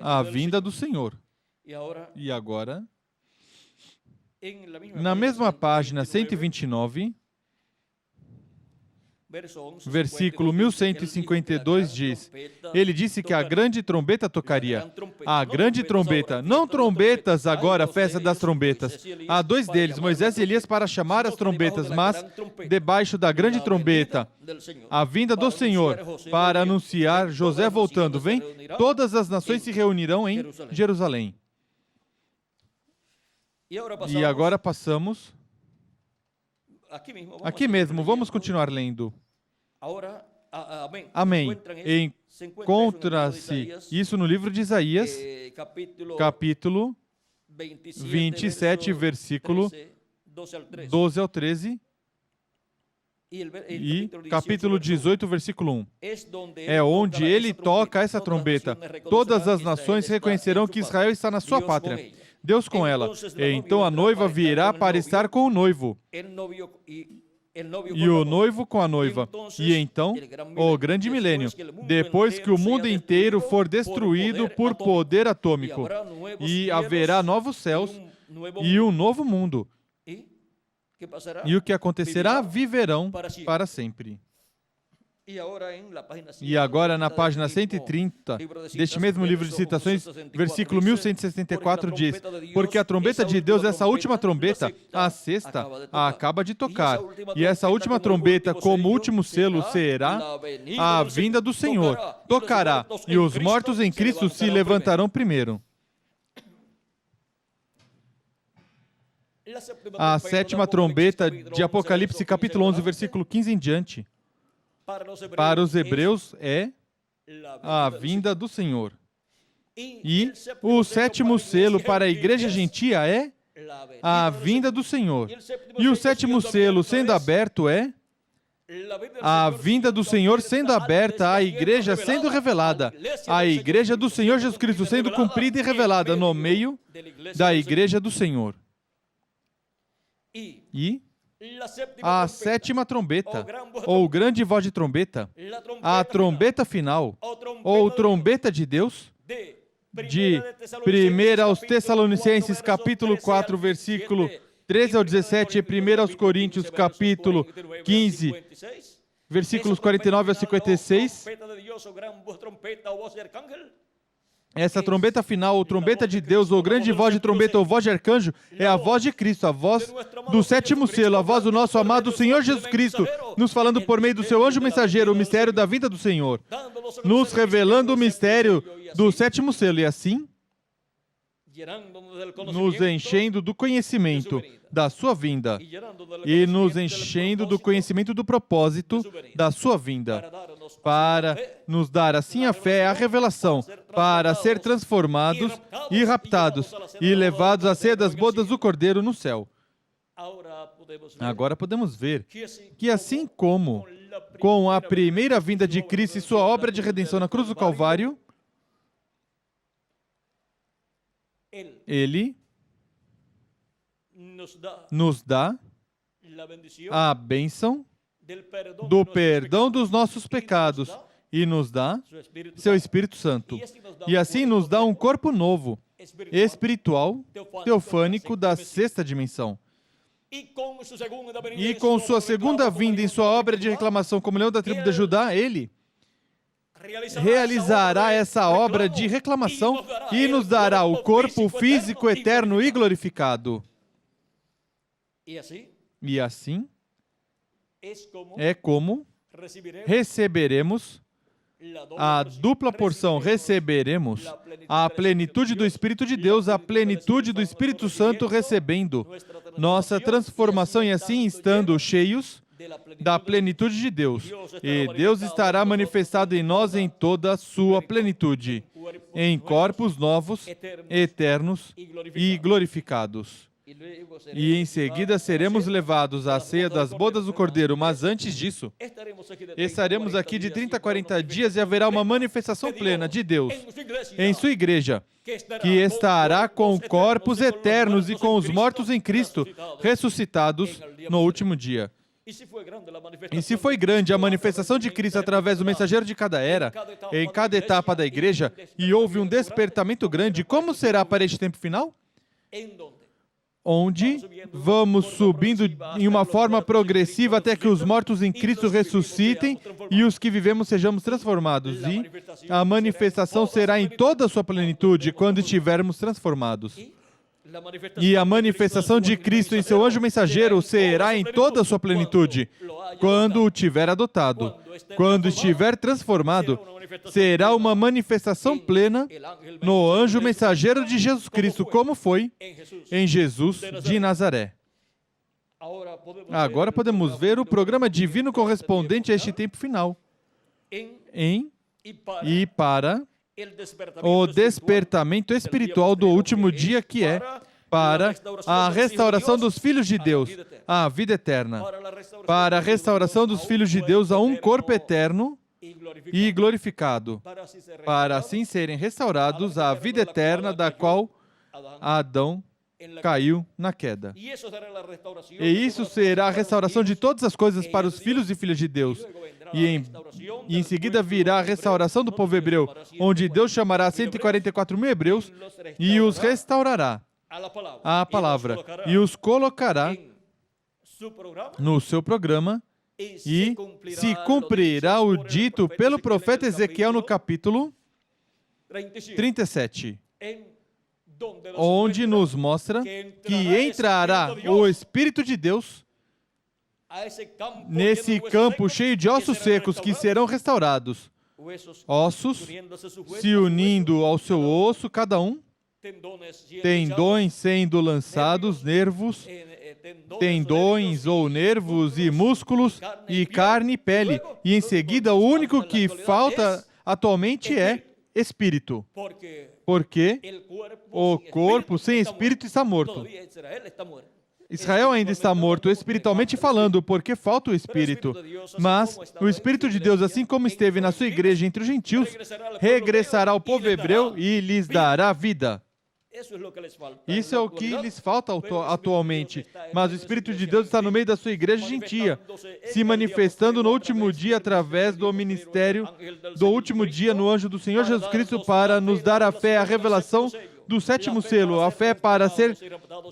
a vinda do Senhor. E agora, na mesma página 129, versículo 1152 diz: ele disse que a grande trombeta tocaria. A grande trombeta, não trombetas agora, festa das trombetas. Há dois deles, Moisés e Elias, para chamar as trombetas, mas debaixo da grande trombeta, a vinda do Senhor, para anunciar José voltando. Vem, todas as nações se reunirão em Jerusalém. E agora passamos aqui mesmo, vamos continuar lendo. Amém. Encontra-se isso no livro de Isaías, capítulo 27, versículo 12 ao 13, e capítulo 18, versículo 1. É onde ele toca essa trombeta. Todas as nações reconhecerão que Israel está na sua pátria, Deus com ela. E então a noiva virá para estar com o noivo, e o noivo com a noiva. E então, o grande milênio, depois que o mundo inteiro for destruído por poder atômico, e haverá novos céus e um novo mundo. E o que acontecerá? Viverão para sempre. E agora, na página 130 deste mesmo livro de citações, versículo 1164 diz: porque a trombeta de Deus, essa última trombeta, a sexta, acaba de tocar. E essa última trombeta, como último selo, será a vinda do Senhor. Tocará, e os mortos em Cristo se levantarão primeiro. A sétima trombeta de Apocalipse, capítulo 11, versículo 15 em diante. Para os hebreus é a vinda do Senhor. E o sétimo selo para a igreja gentia é a vinda do Senhor. E o sétimo selo sendo aberto é a vinda do Senhor sendo aberta, a igreja sendo revelada, a igreja do Senhor Jesus Cristo sendo cumprida e revelada no meio da igreja do Senhor. E a sétima trombeta, ou grande voz de trombeta, a trombeta final, ou trombeta de Deus, de 1 aos Tessalonicenses, capítulo 4, versículo 13 ao 17, e 1 aos Coríntios, capítulo 15, versículos 49 a 56. Essa trombeta final, ou trombeta de Deus, ou grande voz de trombeta, ou voz de arcanjo, é a voz de Cristo, a voz do sétimo selo, a voz do nosso amado Senhor Jesus Cristo, nos falando por meio do seu anjo mensageiro, o mistério da vinda do Senhor, nos revelando o mistério do sétimo selo, e assim, nos enchendo do conhecimento da sua vinda, e nos enchendo do conhecimento do propósito da sua vinda, para nos dar assim a fé, a revelação, para ser transformados e raptados e levados à ceia das bodas do Cordeiro no céu. Agora podemos ver que assim como com a primeira vinda de Cristo e sua obra de redenção na cruz do Calvário, Ele nos dá a bênção do perdão dos nossos pecados e nos dá seu Espírito Santo. E assim nos dá um corpo novo, espiritual, teofânico da sexta dimensão. E com sua segunda vinda em sua obra de reclamação como leão da tribo de Judá, Ele realizará essa obra de reclamação e nos dará o corpo físico eterno e glorificado. E assim é como receberemos a dupla porção, receberemos a plenitude do Espírito de Deus, a plenitude do Espírito Santo, recebendo nossa transformação e assim estando cheios da plenitude de Deus. E Deus estará manifestado em nós em toda a sua plenitude, em corpos novos, eternos e glorificados. E em seguida seremos levados à ceia das bodas do Cordeiro. Mas antes disso, estaremos aqui de 30 a 40 dias e haverá uma manifestação plena de Deus em sua igreja, que estará com corpos eternos e com os mortos em Cristo, ressuscitados no último dia. E se foi grande a manifestação de Cristo através do mensageiro de cada era, em cada etapa da igreja, e houve um despertamento grande, como será para este tempo final? Onde vamos subindo em uma forma progressiva até que os mortos em Cristo ressuscitem e os que vivemos sejamos transformados. E a manifestação será em toda a sua plenitude quando estivermos transformados. E a manifestação de Cristo em seu anjo mensageiro será em toda a sua plenitude quando o tiver adotado. Quando estiver transformado, será uma manifestação plena no anjo mensageiro de Jesus Cristo, como foi em Jesus de Nazaré. Agora podemos ver o programa divino correspondente a este tempo final. E para o despertamento espiritual do último dia, que é para a restauração dos filhos de Deus, a vida eterna. Para a restauração dos filhos de Deus a um corpo eterno e glorificado, para assim serem restaurados à vida eterna da qual Adão caiu na queda. E isso será a restauração de todas as coisas para os filhos e filhas de Deus. E em seguida virá a restauração do povo hebreu, onde Deus chamará 144 mil hebreus e os restaurará à palavra e os colocará no seu programa. E se cumprirá o dito pelo profeta Ezequiel no capítulo 37, onde nos mostra que entrará o Espírito de Deus nesse campo cheio de ossos secos que serão restaurados. Ossos se unindo ao seu osso, cada um, tendões sendo lançados, nervos, tendões ou nervos e músculos, e carne e pele. E em seguida, o único que falta atualmente é espírito. Porque o corpo sem espírito está morto. Israel ainda está morto, espiritualmente falando, porque falta o Espírito. Mas o Espírito de Deus, assim como esteve na sua igreja entre os gentios, regressará ao povo hebreu e lhes dará vida. Isso é o que lhes falta atualmente. Mas o Espírito de Deus está no meio da sua igreja gentia, se manifestando no último dia através do ministério do último dia no anjo do Senhor Jesus Cristo para nos dar a fé, a revelação do sétimo selo, a fé para ser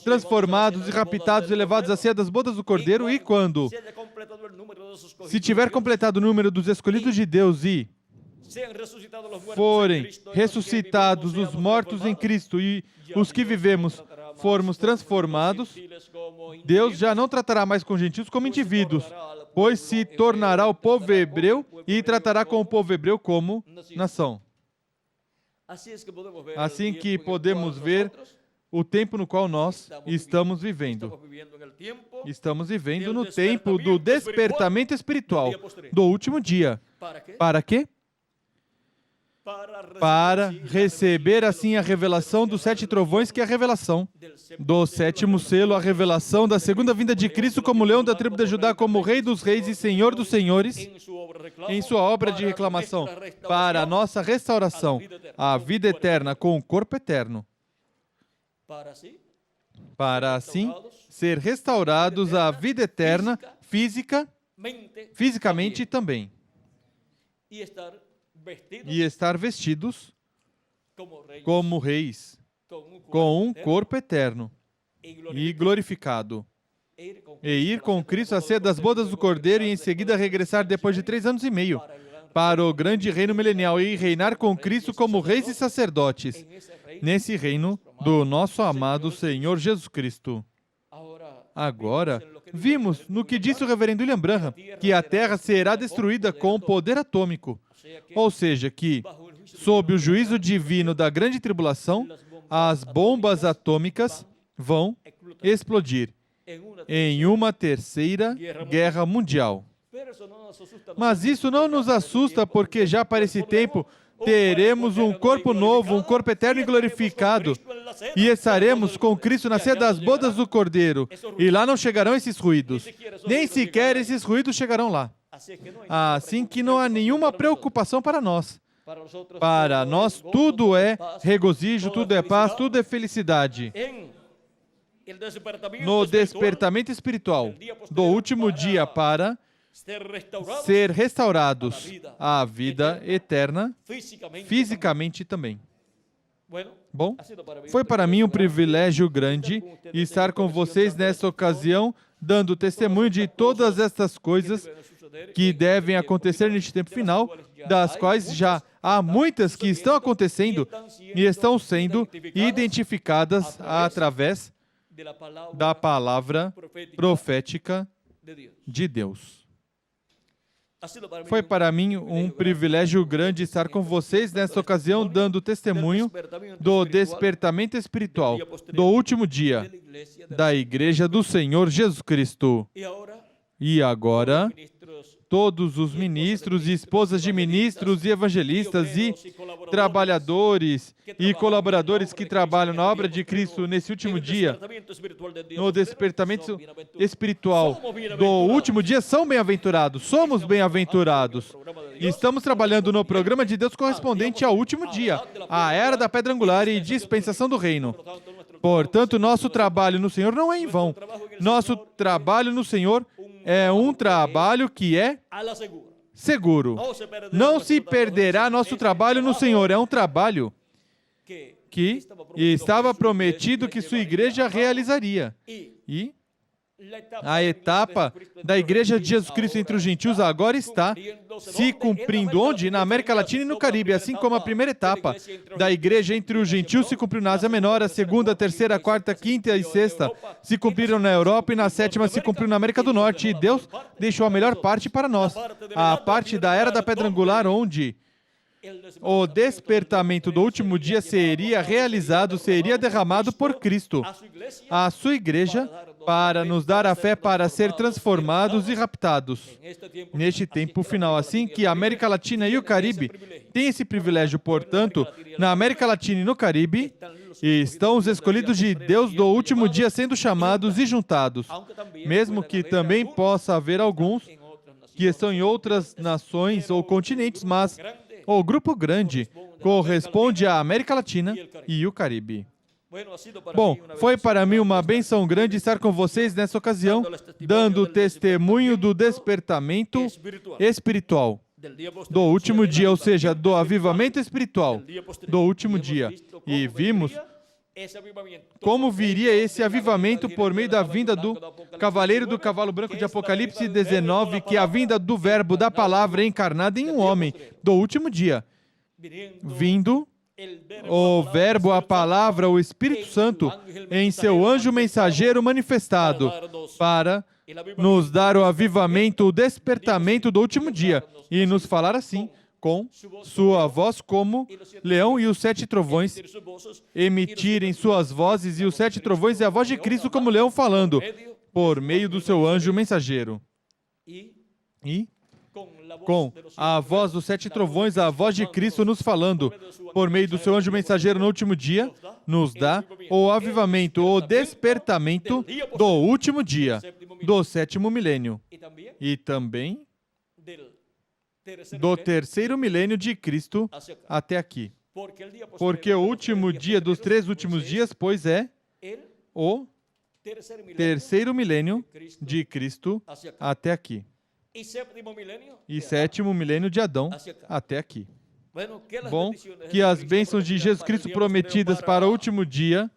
transformados e raptados e levados à ceia das bodas do Cordeiro. E quando se tiver completado o número dos escolhidos de Deus e forem ressuscitados os mortos em Cristo e os que vivemos formos transformados, Deus já não tratará mais com gentios como indivíduos, pois se tornará o povo hebreu e tratará com o povo hebreu como nação. Assim que podemos ver o tempo no qual nós estamos vivendo. Estamos vivendo no tempo do despertamento espiritual, do último dia. Para quê? Para receber assim a revelação dos 7 trovões, que é a revelação do sétimo selo, a revelação da segunda vinda de Cristo como leão da tribo de Judá, como Rei dos reis e Senhor dos senhores, em sua obra de reclamação, para a nossa restauração, a vida eterna com o corpo eterno, para assim ser restaurados à vida eterna, fisicamente também, e estar vestidos como reis, com um corpo eterno e glorificado, e ir com Cristo à ceia das bodas do Cordeiro e em seguida regressar depois de 3 anos e meio para o grande reino milenial e reinar com Cristo como reis e sacerdotes, nesse reino do nosso amado Senhor Jesus Cristo. Agora, vimos no que disse o reverendo William Branham, que a Terra será destruída com poder atômico. Ou seja, que, sob o juízo divino da grande tribulação, as bombas atômicas vão explodir em uma terceira guerra mundial. Mas isso não nos assusta, porque já para esse tempo, teremos um corpo novo, um corpo eterno e glorificado, e estaremos com Cristo na ceia das bodas do Cordeiro. E lá não chegarão esses ruídos. Nem sequer esses ruídos chegarão lá. Assim que não há nenhuma preocupação para nós. Para nós, tudo é regozijo, tudo é paz, tudo é felicidade. No despertamento espiritual do último dia para ser restaurados à vida eterna, fisicamente também. Bom, foi para mim um privilégio grande estar com vocês nesta ocasião, dando testemunho de todas estas coisas que devem acontecer neste tempo final, das quais já há muitas que estão acontecendo e estão sendo identificadas através da palavra profética de Deus. Foi para mim um privilégio grande estar com vocês nesta ocasião, dando testemunho do despertamento espiritual do último dia da Igreja do Senhor Jesus Cristo. E agora, todos os ministros e esposas de ministros e evangelistas e trabalhadores e colaboradores que trabalham na obra de Cristo nesse último dia, no despertamento espiritual do último dia, são bem-aventurados, somos bem-aventurados. Estamos trabalhando no programa de Deus correspondente ao último dia, a era da pedra angular e dispensação do reino. Portanto, nosso trabalho no Senhor não é em vão. Nosso trabalho no Senhor é um trabalho que é seguro. Não se perderá nosso trabalho no Senhor. É um trabalho que estava prometido que sua igreja realizaria. E a etapa da Igreja de Jesus Cristo entre os gentios agora está se cumprindo onde? Na América Latina e no Caribe, assim como a primeira etapa da Igreja entre os gentios se cumpriu na Ásia Menor, a segunda, a terceira, a quarta, a quinta e sexta se cumpriram na Europa e na sétima se cumpriu na América do Norte. E Deus deixou a melhor parte para nós, a parte da Era da Pedra Angular, onde o despertamento do último dia seria realizado, seria derramado por Cristo, a sua igreja, para nos dar a fé para ser transformados e raptados neste tempo final. Assim que a América Latina e o Caribe têm esse privilégio, portanto, na América Latina e no Caribe estão os escolhidos de Deus do último dia sendo chamados e juntados, mesmo que também possa haver alguns que estão em outras nações ou continentes, mas o grupo grande corresponde à América Latina e o Caribe. Bom, foi para mim uma bênção grande estar com vocês nessa ocasião, dando testemunho do despertamento espiritual do último dia, ou seja, do avivamento espiritual do último dia. E vimos como viria esse avivamento por meio da vinda do cavaleiro do cavalo branco de Apocalipse 19, que é a vinda do verbo, da palavra encarnada em um homem, do último dia. Vindo o verbo, a palavra, o Espírito Santo, em seu anjo mensageiro manifestado, para nos dar o avivamento, o despertamento do último dia, e nos falar assim, com sua voz como leão e os 7 trovões emitirem suas vozes, e os 7 trovões é a voz de Cristo como leão falando, por meio do seu anjo mensageiro. E com a voz dos 7 trovões, a voz de Cristo nos falando, por meio do seu anjo mensageiro no último dia, nos dá o avivamento, o despertamento do último dia, do 7º milênio, e também do 3º milênio de Cristo até aqui. Porque o último dia dos 3 últimos dias, pois, é o 3º milênio de Cristo até aqui. E 7º milênio de Adão até aqui. Bom, que as bênçãos de Jesus Cristo prometidas para o último dia,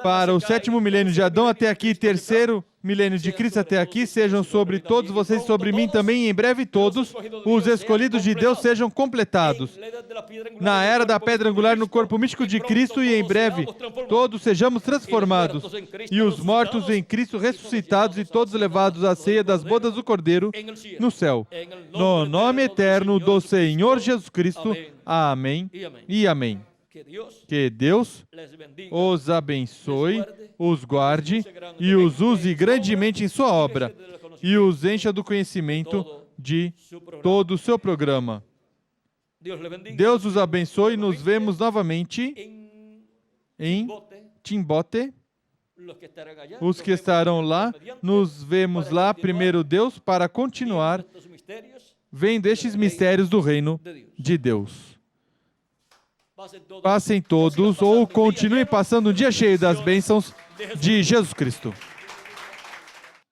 para o 7º milênio de Adão até aqui, 3º milênio de Cristo até aqui, sejam sobre todos vocês, sobre mim também, e em breve todos os escolhidos de Deus sejam completados. Na era da pedra angular, no corpo místico de Cristo, e em breve todos sejamos transformados, e os mortos em Cristo ressuscitados, e todos levados à ceia das bodas do Cordeiro no céu. No nome eterno do Senhor Jesus Cristo. Amém e amém. Que Deus os abençoe, os guarde e os use grandemente em sua obra, e os encha do conhecimento de todo o seu programa. Dios le bendiga. Deus os abençoe e nos vemos novamente em Bote, Timbote. los que estarán allá, Os que estarão lá, nos vemos lá, primeiro Deus, para continuar estos misterios vendo estes mistérios do reino de Deus. Passem todos ou continuem passando um dia cheio das bênçãos de Jesus Cristo.